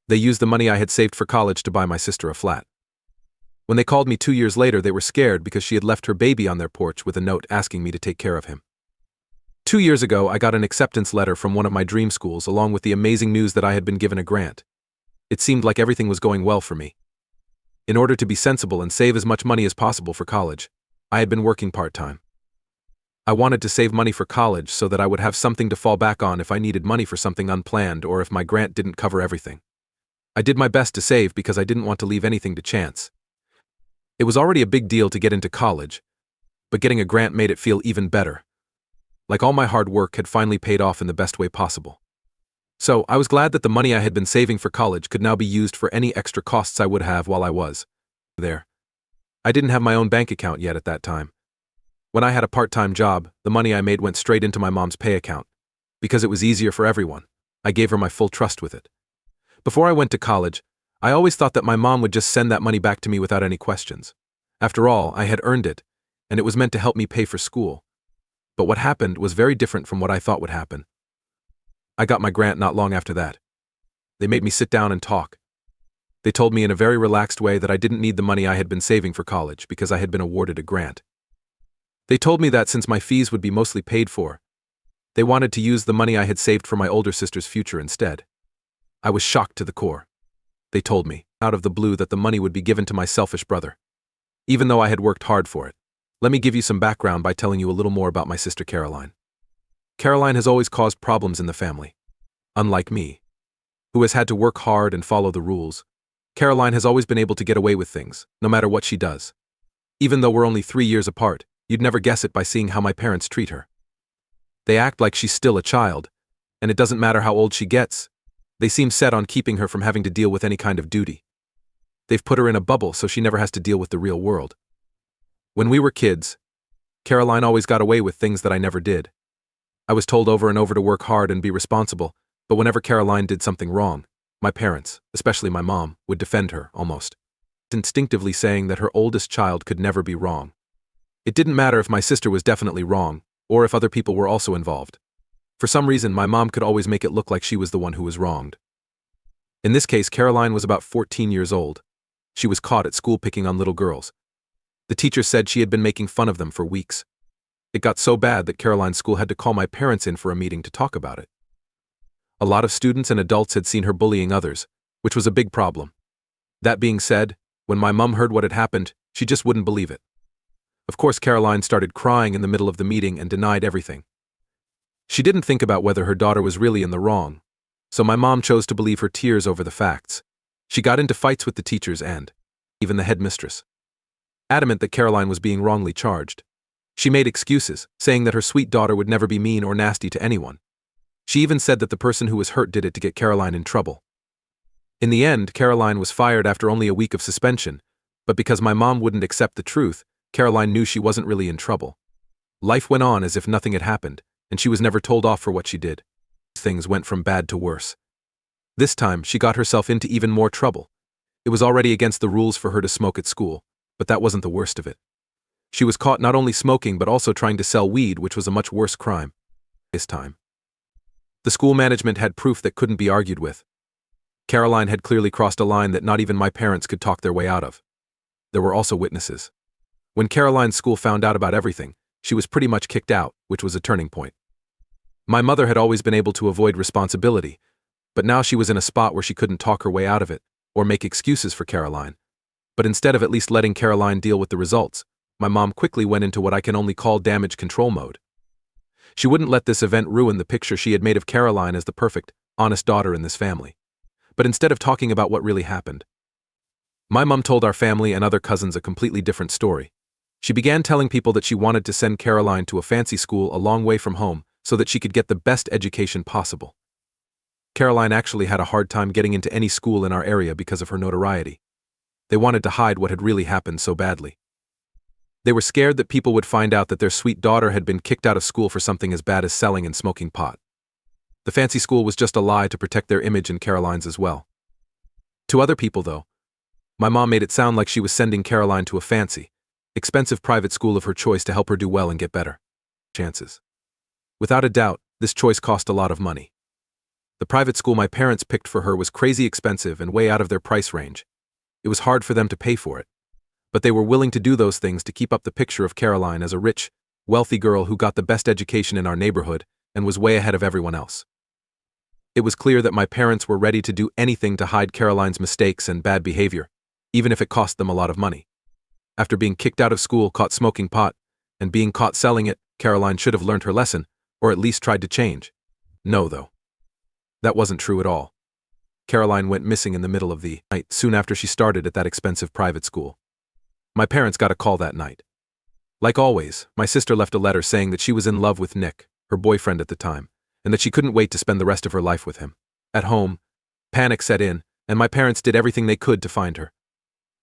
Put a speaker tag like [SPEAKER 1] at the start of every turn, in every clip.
[SPEAKER 1] They used the money I had saved for college to buy my sister a flat. When they called me 2 years later, they were scared because she had left her baby on their porch with a note asking me to take care of him. 2 years ago, I got an acceptance letter from one of my dream schools along with the amazing news that I had been given a grant. It seemed like everything was going well for me. In order to be sensible and save as much money as possible for college, I had been working part-time. I wanted to save money for college so that I would have something to fall back on if I needed money for something unplanned or if my grant didn't cover everything. I did my best to save because I didn't want to leave anything to chance. It was already a big deal to get into college, but getting a grant made it feel even better. Like all my hard work had finally paid off in the best way possible. So, I was glad that the money I had been saving for college could now be used for any extra costs I would have while I was there. I didn't have my own bank account yet at that time. When I had a part-time job, the money I made went straight into my mom's pay account. Because it was easier for everyone, I gave her my full trust with it. Before I went to college, I always thought that my mom would just send that money back to me without any questions. After all, I had earned it, and it was meant to help me pay for school. But what happened was very different from what I thought would happen. I got my grant not long after that. They made me sit down and talk. They told me in a very relaxed way that I didn't need the money I had been saving for college because I had been awarded a grant. They told me that since my fees would be mostly paid for, they wanted to use the money I had saved for my older sister's future instead. I was shocked to the core. They told me, out of the blue, that the money would be given to my selfish brother, even though I had worked hard for it. Let me give you some background by telling you a little more about my sister Caroline. Caroline has always caused problems in the family. Unlike me, who has had to work hard and follow the rules, Caroline has always been able to get away with things, no matter what she does. Even though we're only 3 years apart, you'd never guess it by seeing how my parents treat her. They act like she's still a child, and it doesn't matter how old she gets. They seem set on keeping her from having to deal with any kind of duty. They've put her in a bubble so she never has to deal with the real world. When we were kids, Caroline always got away with things that I never did. I was told over and over to work hard and be responsible, but whenever Caroline did something wrong, my parents, especially my mom, would defend her, almost instinctively saying that her oldest child could never be wrong. It didn't matter if my sister was definitely wrong, or if other people were also involved. For some reason, my mom could always make it look like she was the one who was wronged. In this case, Caroline was about 14 years old. She was caught at school picking on little girls. The teacher said she had been making fun of them for weeks. It got so bad that Caroline's school had to call my parents in for a meeting to talk about it. A lot of students and adults had seen her bullying others, which was a big problem. That being said, when my mom heard what had happened, she just wouldn't believe it. Of course, Caroline started crying in the middle of the meeting and denied everything. She didn't think about whether her daughter was really in the wrong, so my mom chose to believe her tears over the facts. She got into fights with the teachers and even the headmistress, adamant that Caroline was being wrongly charged. She made excuses, saying that her sweet daughter would never be mean or nasty to anyone. She even said that the person who was hurt did it to get Caroline in trouble. In the end, Caroline was fired after only a week of suspension, but because my mom wouldn't accept the truth, Caroline knew she wasn't really in trouble. Life went on as if nothing had happened, and she was never told off for what she did. Things went from bad to worse. This time, she got herself into even more trouble. It was already against the rules for her to smoke at school, but that wasn't the worst of it. She was caught not only smoking but also trying to sell weed, which was a much worse crime. This time, the school management had proof that couldn't be argued with. Caroline had clearly crossed a line that not even my parents could talk their way out of. There were also witnesses. When Caroline's school found out about everything, she was pretty much kicked out, which was a turning point. My mother had always been able to avoid responsibility, but now she was in a spot where she couldn't talk her way out of it, or make excuses for Caroline. But instead of at least letting Caroline deal with the results, my mom quickly went into what I can only call damage control mode. She wouldn't let this event ruin the picture she had made of Caroline as the perfect, honest daughter in this family. But instead of talking about what really happened, my mom told our family and other cousins a completely different story. She began telling people that she wanted to send Caroline to a fancy school a long way from home so that she could get the best education possible. Caroline actually had a hard time getting into any school in our area because of her notoriety. They wanted to hide what had really happened so badly. They were scared that people would find out that their sweet daughter had been kicked out of school for something as bad as selling and smoking pot. The fancy school was just a lie to protect their image and Caroline's as well. To other people, though, my mom made it sound like she was sending Caroline to a fancy, expensive private school of her choice to help her do well and get better chances. Without a doubt, this choice cost a lot of money. The private school my parents picked for her was crazy expensive and way out of their price range. It was hard for them to pay for it. But they were willing to do those things to keep up the picture of Caroline as a rich, wealthy girl who got the best education in our neighborhood and was way ahead of everyone else. It was clear that my parents were ready to do anything to hide Caroline's mistakes and bad behavior, even if it cost them a lot of money. After being kicked out of school, caught smoking pot, and being caught selling it, Caroline should have learned her lesson, or at least tried to change. No, though. That wasn't true at all. Caroline went missing in the middle of the night soon after she started at that expensive private school. My parents got a call that night. Like always, my sister left a letter saying that she was in love with Nick, her boyfriend at the time, and that she couldn't wait to spend the rest of her life with him. At home, panic set in, and my parents did everything they could to find her.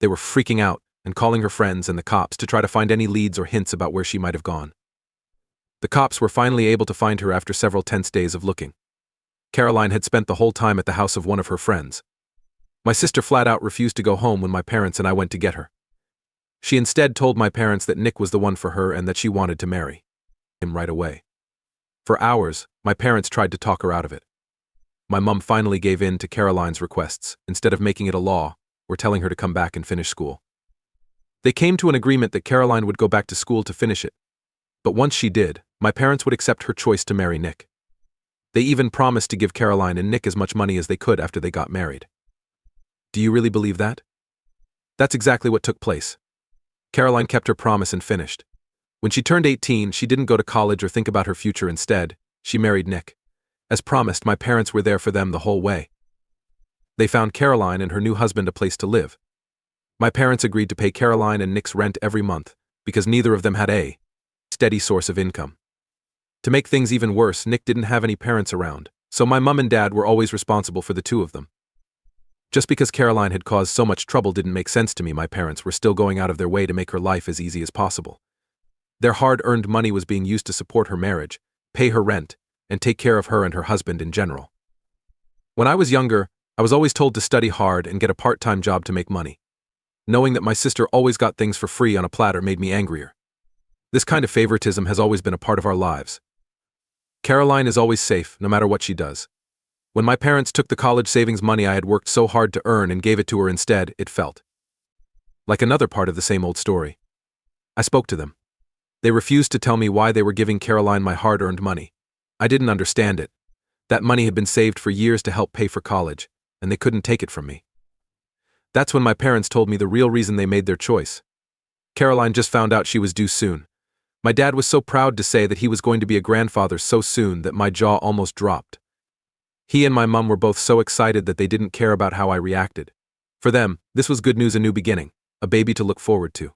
[SPEAKER 1] They were freaking out and calling her friends and the cops to try to find any leads or hints about where she might have gone. The cops were finally able to find her after several tense days of looking. Caroline had spent the whole time at the house of one of her friends. My sister flat out refused to go home when my parents and I went to get her. She instead told my parents that Nick was the one for her and that she wanted to marry him right away. For hours, my parents tried to talk her out of it. My mom finally gave in to Caroline's requests, instead of making it a law or telling her to come back and finish school. They came to an agreement that Caroline would go back to school to finish it. But once she did, my parents would accept her choice to marry Nick. They even promised to give Caroline and Nick as much money as they could after they got married. Do you really believe that? That's exactly what took place. Caroline kept her promise and finished. When she turned 18, she didn't go to college or think about her future. Instead, she married Nick. As promised, my parents were there for them the whole way. They found Caroline and her new husband a place to live. My parents agreed to pay Caroline and Nick's rent every month because neither of them had a steady source of income. To make things even worse, Nick didn't have any parents around, so my mom and dad were always responsible for the two of them. Just because Caroline had caused so much trouble didn't make sense to me. My parents were still going out of their way to make her life as easy as possible. Their hard-earned money was being used to support her marriage, pay her rent, and take care of her and her husband in general. When I was younger, I was always told to study hard and get a part-time job to make money. Knowing that my sister always got things for free on a platter made me angrier. This kind of favoritism has always been a part of our lives. Caroline is always safe, no matter what she does. When my parents took the college savings money I had worked so hard to earn and gave it to her instead, it felt like another part of the same old story. I spoke to them. They refused to tell me why they were giving Caroline my hard-earned money. I didn't understand it. That money had been saved for years to help pay for college, and they couldn't take it from me. That's when my parents told me the real reason they made their choice. Caroline just found out she was due soon. My dad was so proud to say that he was going to be a grandfather so soon that my jaw almost dropped. He and my mom were both so excited that they didn't care about how I reacted. For them, this was good news, a new beginning, a baby to look forward to.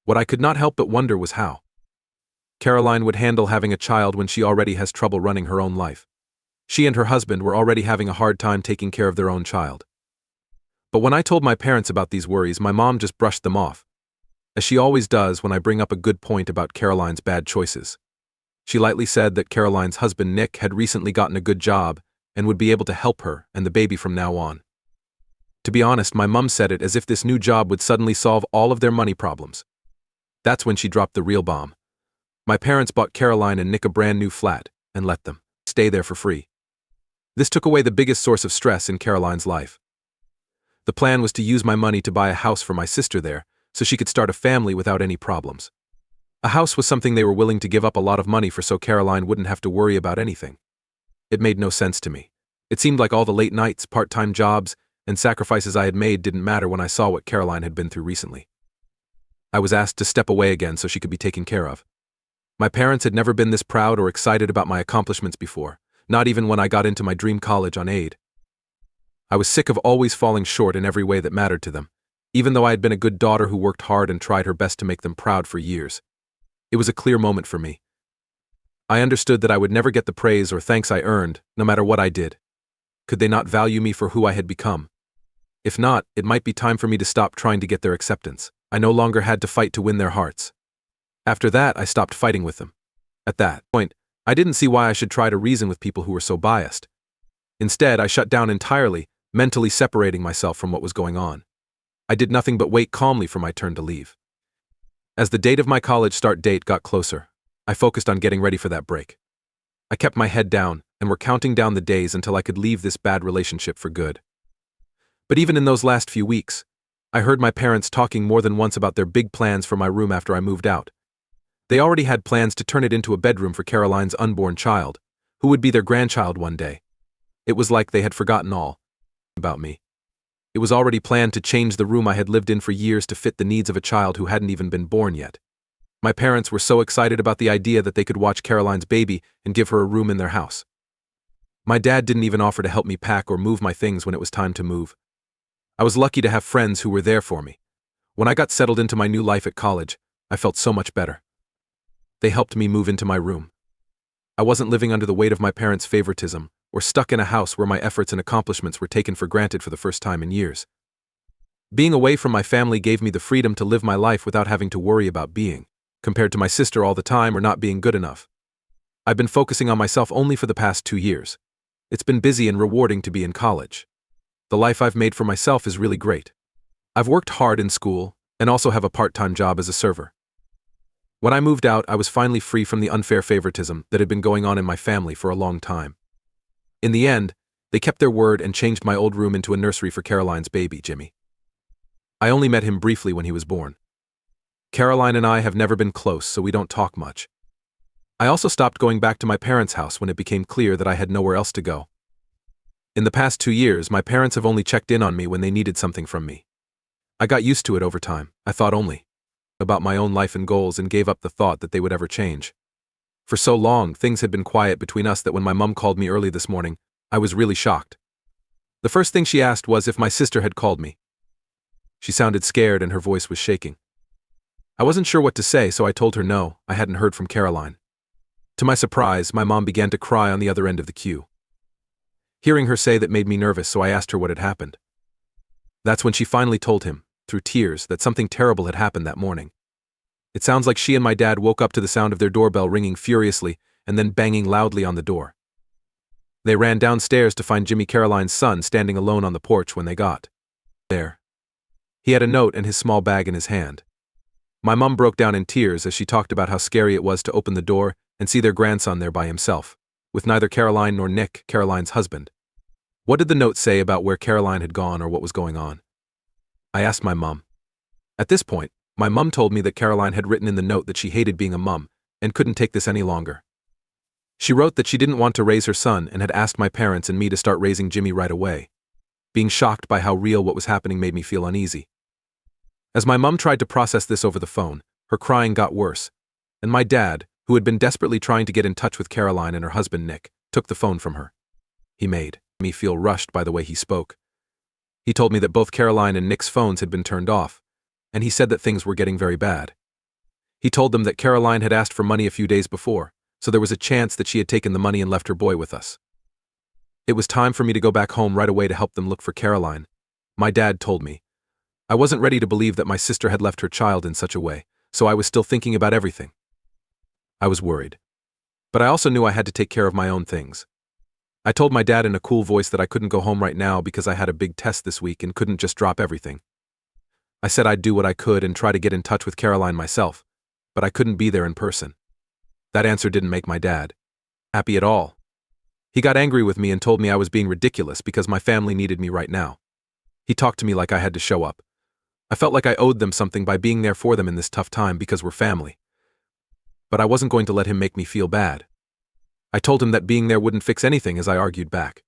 [SPEAKER 1] What I could not help but wonder was how Caroline would handle having a child when she already has trouble running her own life. She and her husband were already having a hard time taking care of their own child. But when I told my parents about these worries, my mom just brushed them off, as she always does when I bring up a good point about Caroline's bad choices. She lightly said that Caroline's husband Nick had recently gotten a good job and would be able to help her and the baby from now on. To be honest, my mom said it as if this new job would suddenly solve all of their money problems. That's when she dropped the real bomb. My parents bought Caroline and Nick a brand new flat and let them stay there for free. This took away the biggest source of stress in Caroline's life. The plan was to use my money to buy a house for my sister there, so she could start a family without any problems. A house was something they were willing to give up a lot of money for so Caroline wouldn't have to worry about anything. It made no sense to me. It seemed like all the late nights, part-time jobs, and sacrifices I had made didn't matter when I saw what Caroline had been through recently. I was asked to step away again so she could be taken care of. My parents had never been this proud or excited about my accomplishments before, not even when I got into my dream college on AITA. I was sick of always falling short in every way that mattered to them, even though I had been a good daughter who worked hard and tried her best to make them proud for years. It was a clear moment for me. I understood that I would never get the praise or thanks I earned, no matter what I did. Could they not value me for who I had become? If not, it might be time for me to stop trying to get their acceptance. I no longer had to fight to win their hearts. After that, I stopped fighting with them. At that point, I didn't see why I should try to reason with people who were so biased. Instead, I shut down entirely, mentally separating myself from what was going on. I did nothing but wait calmly for my turn to leave. As the date of my college start date got closer, I focused on getting ready for that break. I kept my head down, and were counting down the days until I could leave this bad relationship for good. But even in those last few weeks, I heard my parents talking more than once about their big plans for my room after I moved out. They already had plans to turn it into a bedroom for Caroline's unborn child, who would be their grandchild one day. It was like they had forgotten all about me. It was already planned to change the room I had lived in for years to fit the needs of a child who hadn't even been born yet. My parents were so excited about the idea that they could watch Caroline's baby and give her a room in their house. My dad didn't even offer to help me pack or move my things when it was time to move. I was lucky to have friends who were there for me. When I got settled into my new life at college, I felt so much better. They helped me move into my room. I wasn't living under the weight of my parents' favoritism, or stuck in a house where my efforts and accomplishments were taken for granted for the first time in years. Being away from my family gave me the freedom to live my life without having to worry about being compared to my sister all the time or not being good enough. I've been focusing on myself only for the past 2 years. It's been busy and rewarding to be in college. The life I've made for myself is really great. I've worked hard in school and also have a part-time job as a server. When I moved out, I was finally free from the unfair favoritism that had been going on in my family for a long time. In the end, they kept their word and changed my old room into a nursery for Caroline's baby, Jimmy. I only met him briefly when he was born. Caroline and I have never been close, so we don't talk much. I also stopped going back to my parents' house when it became clear that I had nowhere else to go. In the past 2 years, my parents have only checked in on me when they needed something from me. I got used to it over time. I thought only about my own life and goals and gave up the thought that they would ever change. For so long, things had been quiet between us that when my mom called me early this morning, I was really shocked. The first thing she asked was if my sister had called me. She sounded scared and her voice was shaking. I wasn't sure what to say, so I told her no, I hadn't heard from Caroline. To my surprise, my mom began to cry on the other end of the queue. Hearing her say that made me nervous, so I asked her what had happened. That's when she finally told him, through tears, that something terrible had happened that morning. It sounds like she and my dad woke up to the sound of their doorbell ringing furiously and then banging loudly on the door. They ran downstairs to find Jimmy, Caroline's son, standing alone on the porch when they got there. He had a note and his small bag in his hand. My mom broke down in tears as she talked about how scary it was to open the door and see their grandson there by himself, with neither Caroline nor Nick, Caroline's husband. What did the note say about where Caroline had gone or what was going on? I asked my mom. At this point, my mom told me that Caroline had written in the note that she hated being a mom and couldn't take this any longer. She wrote that she didn't want to raise her son and had asked my parents and me to start raising Jimmy right away. Being shocked by how real what was happening made me feel uneasy. As my mom tried to process this over the phone, her crying got worse, and my dad, who had been desperately trying to get in touch with Caroline and her husband Nick, took the phone from her. He made me feel rushed by the way he spoke. He told me that both Caroline and Nick's phones had been turned off, and he said that things were getting very bad. He told them that Caroline had asked for money a few days before, so there was a chance that she had taken the money and left her boy with us. It was time for me to go back home right away to help them look for Caroline. My dad told me. I wasn't ready to believe that my sister had left her child in such a way, so I was still thinking about everything. I was worried. But I also knew I had to take care of my own things. I told my dad in a cool voice that I couldn't go home right now because I had a big test this week and couldn't just drop everything. I said I'd do what I could and try to get in touch with Caroline myself, but I couldn't be there in person. That answer didn't make my dad happy at all. He got angry with me and told me I was being ridiculous because my family needed me right now. He talked to me like I had to show up. I felt like I owed them something by being there for them in this tough time because we're family. But I wasn't going to let him make me feel bad. I told him that being there wouldn't fix anything as I argued back.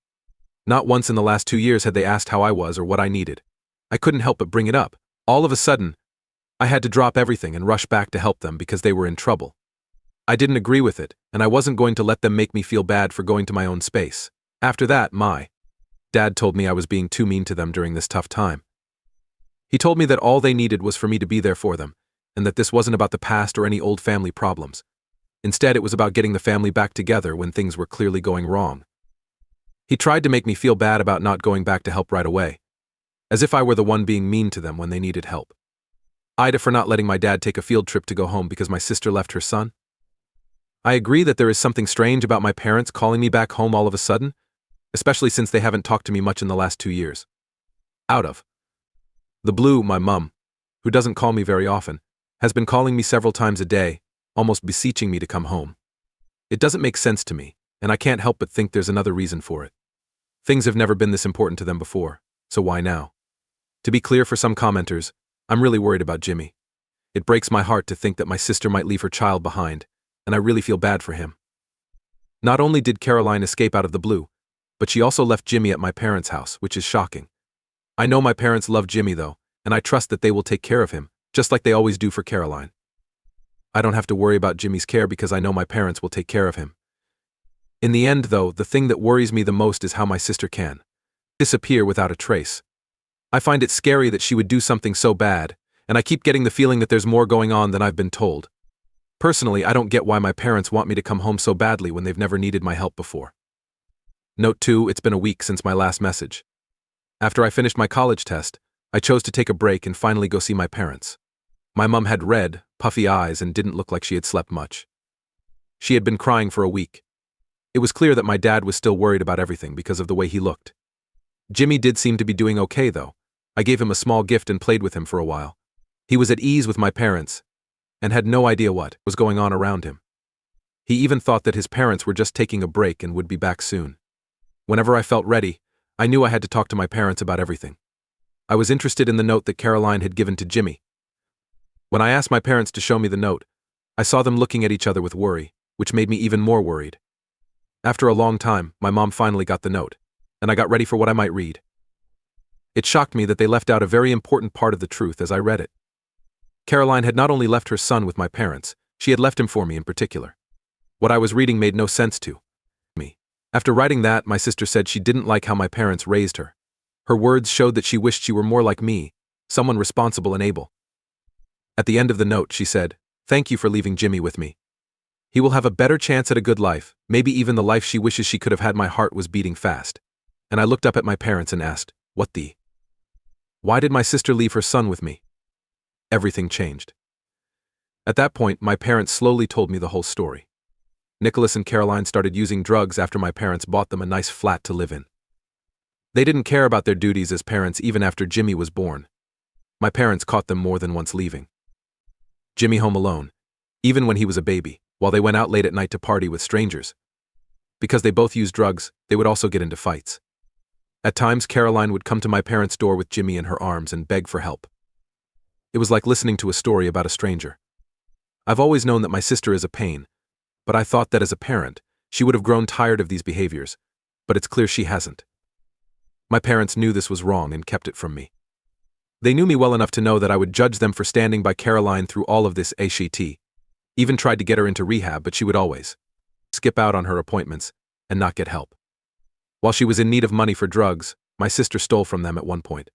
[SPEAKER 1] Not once in the last 2 years had they asked how I was or what I needed. I couldn't help but bring it up. All of a sudden, I had to drop everything and rush back to help them because they were in trouble. I didn't agree with it, and I wasn't going to let them make me feel bad for going to my own space. After that, my dad told me I was being too mean to them during this tough time. He told me that all they needed was for me to be there for them, and that this wasn't about the past or any old family problems. Instead, it was about getting the family back together when things were clearly going wrong. He tried to make me feel bad about not going back to help right away, as if I were the one being mean to them when they needed help. AITA for not letting my dad take a field trip to go home because my sister left her son. I agree that there is something strange about my parents calling me back home all of a sudden, especially since they haven't talked to me much in the last 2 years. Out of the blue, my mom, who doesn't call me very often, has been calling me several times a day, almost beseeching me to come home. It doesn't make sense to me, and I can't help but think there's another reason for it. Things have never been this important to them before, so why now? To be clear for some commenters, I'm really worried about Jimmy. It breaks my heart to think that my sister might leave her child behind, and I really feel bad for him. Not only did Caroline escape out of the blue, but she also left Jimmy at my parents' house, which is shocking. I know my parents love Jimmy though, and I trust that they will take care of him, just like they always do for Caroline. I don't have to worry about Jimmy's care because I know my parents will take care of him. In the end though, the thing that worries me the most is how my sister can disappear without a trace. I find it scary that she would do something so bad, and I keep getting the feeling that there's more going on than I've been told. Personally, I don't get why my parents want me to come home so badly when they've never needed my help before. Note 2, it's been a week since my last message. After I finished my college test, I chose to take a break and finally go see my parents. My mom had red, puffy eyes and didn't look like she had slept much. She had been crying for a week. It was clear that my dad was still worried about everything because of the way he looked. Jimmy did seem to be doing okay though. I gave him a small gift and played with him for a while. He was at ease with my parents and had no idea what was going on around him. He even thought that his parents were just taking a break and would be back soon. Whenever I felt ready, I knew I had to talk to my parents about everything. I was interested in the note that Caroline had given to Jimmy. When I asked my parents to show me the note, I saw them looking at each other with worry, which made me even more worried. After a long time, my mom finally got the note, and I got ready for what I might read. It shocked me that they left out a very important part of the truth as I read it. Caroline had not only left her son with my parents, she had left him for me in particular. What I was reading made no sense to me. After writing that, my sister said she didn't like how my parents raised her. Her words showed that she wished she were more like me, someone responsible and able. At the end of the note, she said, "Thank you for leaving Jimmy with me. He will have a better chance at a good life, maybe even the life she wishes she could have had." My heart was beating fast. And I looked up at my parents and asked, "What the? Why did my sister leave her son with me?" Everything changed. At that point, my parents slowly told me the whole story. Nicholas and Caroline started using drugs after my parents bought them a nice flat to live in. They didn't care about their duties as parents even after Jimmy was born. My parents caught them more than once leaving Jimmy home alone, even when he was a baby, while they went out late at night to party with strangers. Because they both used drugs, they would also get into fights. At times, Caroline would come to my parents' door with Jimmy in her arms and beg for help. It was like listening to a story about a stranger. I've always known that my sister is a pain, but I thought that as a parent, she would have grown tired of these behaviors, but it's clear she hasn't. My parents knew this was wrong and kept it from me. They knew me well enough to know that I would judge them for standing by Caroline through all of this AITA. Even tried to get her into rehab, but she would always skip out on her appointments and not get help. While she was in need of money for drugs, my sister stole from them at one point.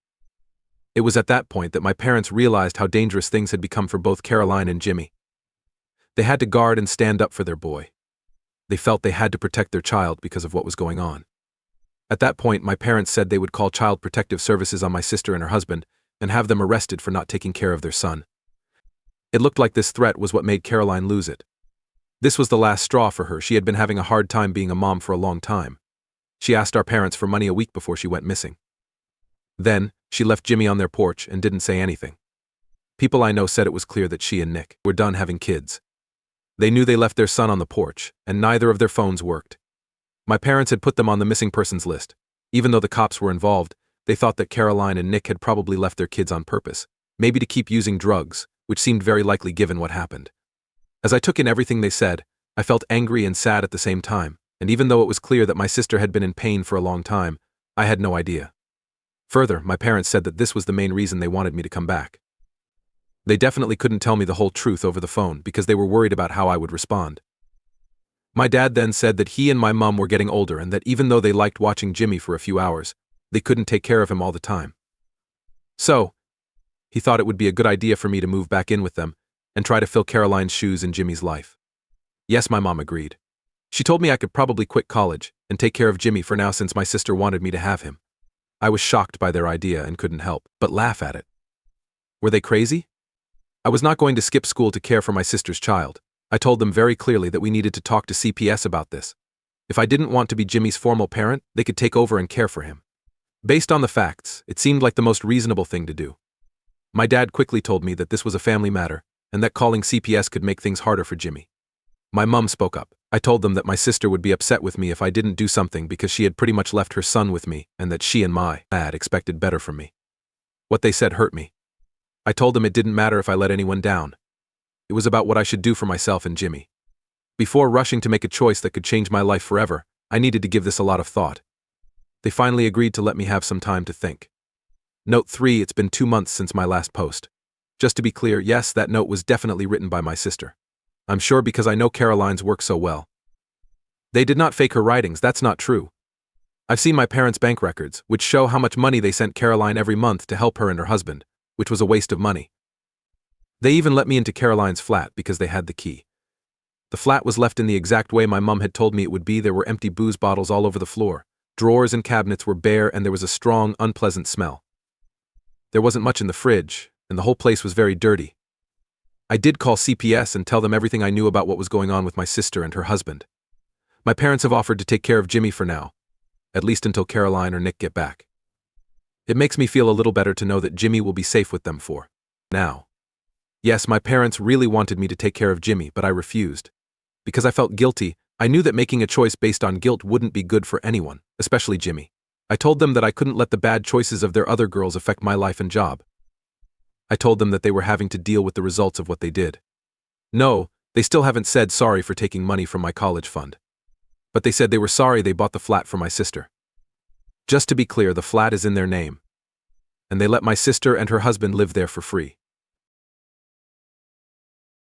[SPEAKER 1] It was at that point that my parents realized how dangerous things had become for both Caroline and Jimmy. They had to guard and stand up for their boy. They felt they had to protect their child because of what was going on. At that point, my parents said they would call Child Protective Services on my sister and her husband and have them arrested for not taking care of their son. It looked like this threat was what made Caroline lose it. This was the last straw for her. She had been having a hard time being a mom for a long time. She asked our parents for money a week before she went missing. Then, she left Jimmy on their porch and didn't say anything. People I know said it was clear that she and Nick were done having kids. They knew they left their son on the porch, and neither of their phones worked. My parents had put them on the missing persons list. Even though the cops were involved, they thought that Caroline and Nick had probably left their kids on purpose, maybe to keep using drugs, which seemed very likely given what happened. As I took in everything they said, I felt angry and sad at the same time, and even though it was clear that my sister had been in pain for a long time, I had no idea. Further, my parents said that this was the main reason they wanted me to come back. They definitely couldn't tell me the whole truth over the phone because they were worried about how I would respond. My dad then said that he and my mom were getting older and that even though they liked watching Jimmy for a few hours, they couldn't take care of him all the time. So, he thought it would be a good idea for me to move back in with them and try to fill Caroline's shoes in Jimmy's life. Yes, my mom agreed. She told me I could probably quit college and take care of Jimmy for now since my sister wanted me to have him. I was shocked by their idea and couldn't help but laugh at it. Were they crazy? I was not going to skip school to care for my sister's child. I told them very clearly that we needed to talk to CPS about this. If I didn't want to be Jimmy's formal parent, they could take over and care for him. Based on the facts, it seemed like the most reasonable thing to do. My dad quickly told me that this was a family matter, and that calling CPS could make things harder for Jimmy. My mom spoke up. I told them that my sister would be upset with me if I didn't do something because she had pretty much left her son with me and that she and my dad expected better from me. What they said hurt me. I told them it didn't matter if I let anyone down. It was about what I should do for myself and Jimmy. Before rushing to make a choice that could change my life forever, I needed to give this a lot of thought. They finally agreed to let me have some time to think. Note 3: It's been 2 months since my last post. Just to be clear, yes, that note was definitely written by my sister. I'm sure because I know Caroline's work so well. They did not fake her writings, that's not true. I've seen my parents' bank records, which show how much money they sent Caroline every month to help her and her husband, which was a waste of money. They even let me into Caroline's flat because they had the key. The flat was left in the exact way my mom had told me it would be. There were empty booze bottles all over the floor. Drawers and cabinets were bare and there was a strong, unpleasant smell. There wasn't much in the fridge, and the whole place was very dirty. I did call CPS and tell them everything I knew about what was going on with my sister and her husband. My parents have offered to take care of Jimmy for now, at least until Caroline or Nick get back. It makes me feel a little better to know that Jimmy will be safe with them for now. Yes, my parents really wanted me to take care of Jimmy, but I refused. Because I felt guilty, I knew that making a choice based on guilt wouldn't be good for anyone, especially Jimmy. I told them that I couldn't let the bad choices of their other girls affect my life and job. I told them that they were having to deal with the results of what they did. No, they still haven't said sorry for taking money from my college fund. But they said they were sorry they bought the flat for my sister. Just to be clear, the flat is in their name. And they let my sister and her husband live there for free.